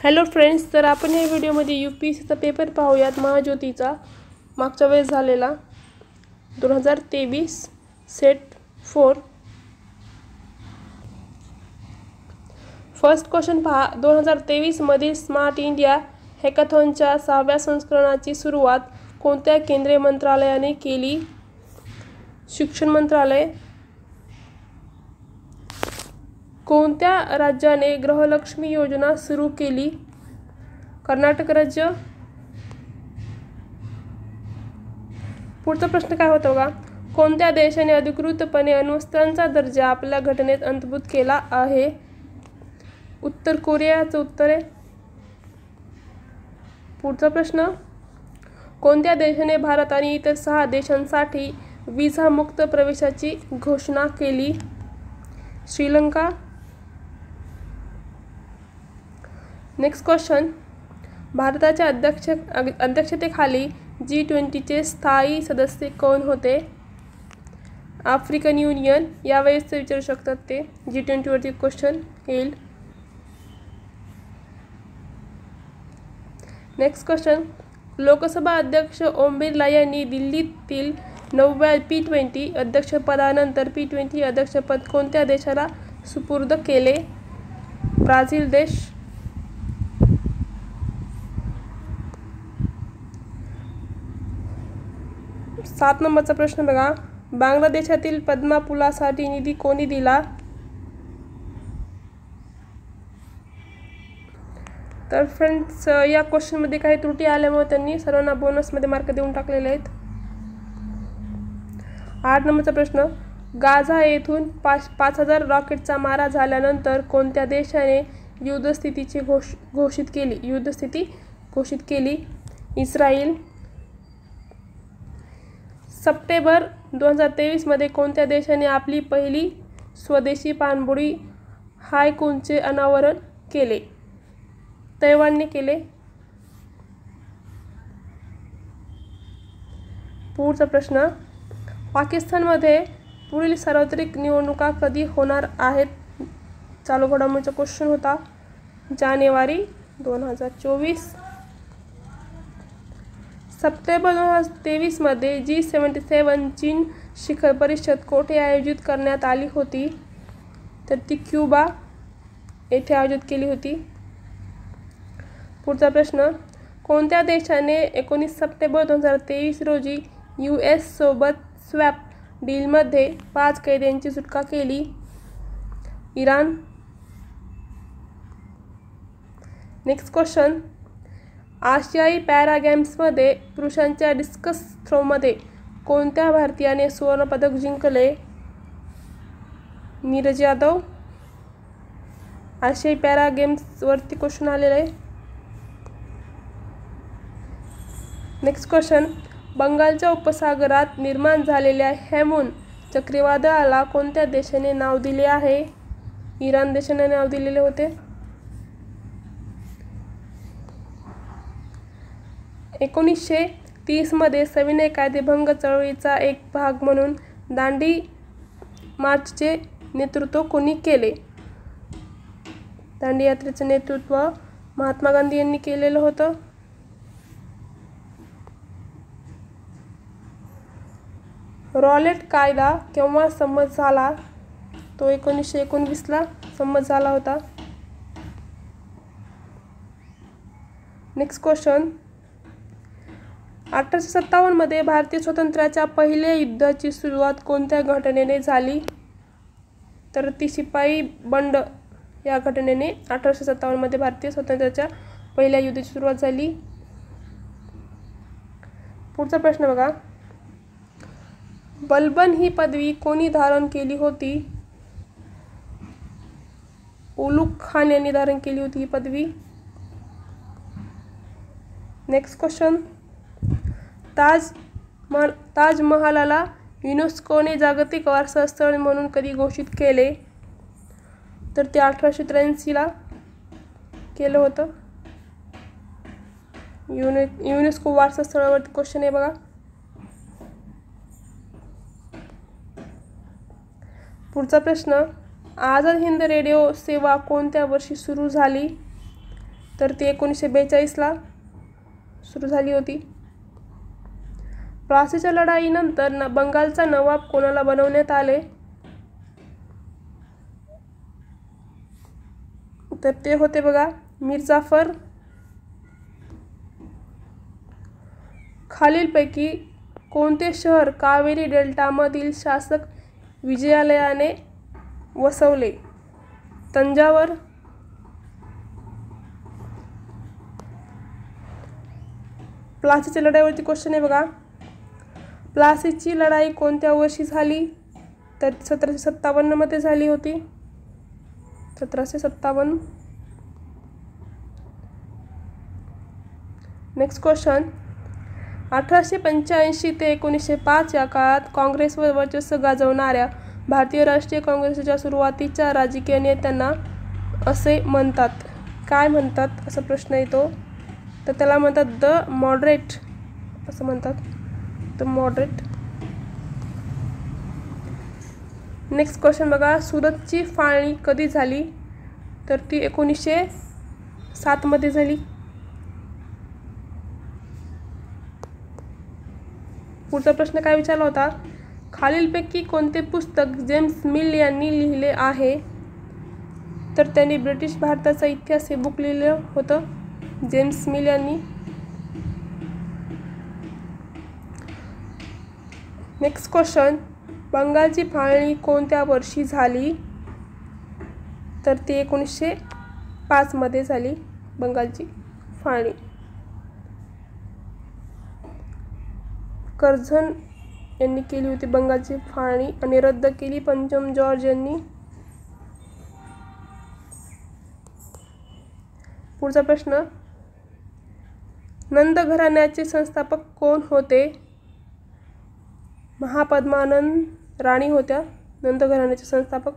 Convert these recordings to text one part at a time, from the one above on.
Hello friends, तर आपण या व्हिडिओमध्ये UPSCचा पेपर पाहूयात महाज्योतीचा मागच्या वेळेस झालेला 2023 सेट 4. फर्स्ट क्वेश्चन पहा. 2023 मधील स्मार्ट इंडिया हॅकॅथॉनच्या 6व्या संस्करणाची सुरुवात कोणत्या केंद्रीय मंत्रालयाने केली? शिक्षण मंत्रालय. कोणत्या राज्याने गृहलक्ष्मी योजना सुरू केली? कर्नाटक राज्य. पुढचा प्रश्न काय होता बघा. कोणत्या देशाने अधिकृतपणे अण्वस्त्रांचा दर्जा आपल्या घटनेत अंतर्भूत केला आहे? उत्तर कोरियाचं उत्तर आहे. पुढचा प्रश्न. कोणत्या देशाने भारत आणि इतर 6 देशांसाठी व्हिसा मुक्त प्रवेशाची घोषणा केली? श्रीलंका. Next question. भारताच्या अध्यक्षतेखाली G20चे स्थायी सदस्य कोण होते? African Union. यावेळेस विचारू शकतात ते. G20 वरती क्वेश्चन येईल. Next question. लोकसभा अध्यक्ष ओम बिर्ला यांनी दिल्लीतील 9व्या P20 अध्यक्षपदानंतर P20 अध्यक्षपद कोणत्या देशाला सुपूर्द केले? ब्राझील देश. 7 नंबरचा प्रश्न बघा. बांगलादेशातील पद्मा पुलासाठी निधी कोणी दिला? तर फ्रेंड्स, या क्वेश्चनमध्ये काही त्रुटी आल्यामुळे त्यांनी सर्वांना बोनसमध्ये मार्क देऊन टाकलेले आहेत. 8 नंबरचा प्रश्न. गाझा येथून 5,000 रॉकेटचा मारा झाल्यानंतर कोणत्या देशाने युद्धस्थिती घोषित केली? इस्रायल. सप्टेंबर 2023 मध्ये कोणत्या देशाने आपली पहिली स्वदेशी पाणबुडी हायकूनचे अनावरण केले? तैवानने केले. पुढचा प्रश्न. पाकिस्तानमध्ये पुढील सार्वत्रिक निवडणुका कधी होणार आहेत? चालू घडामोडीचा क्वेश्चन होता. जानेवारी 2024. सप्टेंबर 2023 मध्ये G77 चीन शिखर परिषद कोठे आयोजित करण्यात आली होती? तर ती क्युबा येथे आयोजित केली होती. पुढचा प्रश्न. कोणत्या देशाने 19 सप्टेंबर 2023 रोजी US सोबत स्वॅप डीलमध्ये 5 कैद्यांची सुटका केली? इराण. Next question. आशियाई पॅरा गेम्समध्ये पुरुषांच्या डिस्कस थ्रोमध्ये कोणत्या भारतीयाने सुवर्णपदक जिंकले? नीरज यादव. आशियाई पॅरा गेम्सवरती क्वेश्चन आलेला आहे. Next question. बंगालच्या उपसागरात निर्माण झालेल्या हेमून चक्रीवादळाला कोणत्या देशाने नाव दिले आहे? इराण देशाने नाव दिलेले होते. 1930 मध्ये सविनय कायदेभंग चळवळीचा एक भाग म्हणून दांडी मार्चचे नेतृत्व कोणी केले? दांडी यात्रेचे नेतृत्व महात्मा गांधी यांनी केलेलं होतं. रॉलेट कायदा केव्हा संमत झाला? तो 1919ला संमत झाला होता. Next question. 1857 मध्ये भारतीय स्वातंत्र्याच्या पहिल्या युद्धाची सुरुवात कोणत्या घटनेने झाली? तर ती शिपाई बंड या घटनेने 1857 मध्ये भारतीय स्वातंत्र्याच्या पहिल्या युद्धाची सुरुवात झाली. पुढचा प्रश्न बघा. बलबन ही पदवी कोणी धारण केली होती? उलुग खान यांनी धारण केली होती ही पदवी. Next question. ताजमहालाला युनेस्कोने जागतिक वारसा स्थळ म्हणून कधी घोषित केले? तर ते 1883ला केलं होतं. युनेस्को वारसा स्थळावरती क्वेश्चन आहे बघा. पुढचा प्रश्न. आझाद हिंद रेडिओ सेवा कोणत्या वर्षी सुरू झाली? तर ती 1942ला सुरू झाली होती. प्लासीच्या लढाईनंतर बंगालचा नवाब कोणाला बनवण्यात आले, तर ते होते बघा मीर जाफर. खालीलपैकी कोणते शहर कावेरी डेल्टामधील शासक विजयालयाने वसवले? तंजावर, प्लासीच्या लढाईवरती क्वेश्चन आहे बघा. प्लासीची लढाई कोणत्या वर्षी झाली? तर 1757 मध्ये झाली होती. 1757. Next question. 1885 ते 1905 या काळात काँग्रेसवर वर्चस्व गाजवणाऱ्या भारतीय राष्ट्रीय काँग्रेसच्या सुरुवातीच्या राजकीय नेत्यांना असे म्हणतात. काय म्हणतात असा प्रश्न येतो. तर त्याला म्हणतात द मॉडरेट असं म्हणतात. The moderate. नेक्स्ट क्वेश्चन बघा. सुरतची फाळणी कधी झाली? तर ती 1907 मध्ये झाली. पुढचा प्रश्न काय विचारला होता. खालीलपैकी कोणते पुस्तक जेम्स मिल यांनी लिहिले आहे? तर त्यांनी ब्रिटिश भारताचा इतिहास हे बुक लिहिलं होतं जेम्स मिल यांनी. Next question. बंगालची फाळणी कोणत्या वर्षी झाली? तर ती 1905 मध्ये झाली बंगालची फाळणी. कर्झन यांनी केली होती बंगालची फाळणी आणि रद्द केली पंचम जॉर्ज यांनी. पुढचा प्रश्न. नंद घराण्याचे संस्थापक कोण होते? महापद्मानंद राणी होत्या नंद घराण्याचे संस्थापक.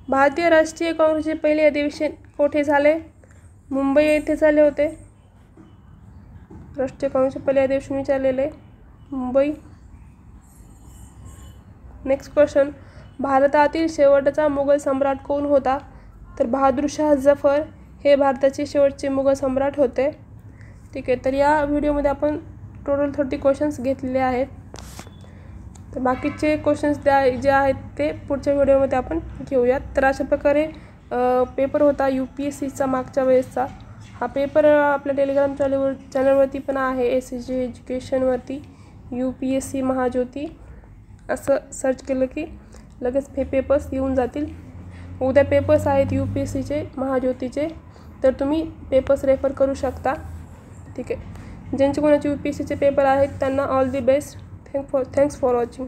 भारतीय राष्ट्रीय काँग्रेसचे पहिले अधिवेशन कोठे झाले? मुंबई येथे झाले होते. राष्ट्रीय काँग्रेसचे पहिले अधिवेशन विचारलेले मुंबई. Next question. भारतातील शेवटचा मुघल सम्राट कोण होता? तर बहादूर शाह जफर हे भारताचे शेवटचे मुघल सम्राट होते. ठीक आहे. तर या व्हिडिओमध्ये आपण टोटल 30 क्वेश्चन्स घेतलेले आहेत. तर बाकीचे क्वेश्चन्स जे आहेत ते पुढच्या व्हिडिओमध्ये आपण घेऊयात. तर अशा प्रकारे पेपर होता UPSCचा मागच्या वेळेसचा. हा पेपर आपल्या टेलिग्राम चॅनलवरती पण आहे. SSG एज्युकेशनवरती UPSC महाज्योती असं सर्च केलं की लगेच हे पेपर्स येऊन जातील. उद्या पेपर्स आहेत UPSCचे महाज्योतीचे, तर तुम्ही पेपर्स रेफर करू शकता. ठीक आहे. ज्यांचे कोणाचे UPSCचे पेपर आहेत त्यांना all the best. Thanks for watching.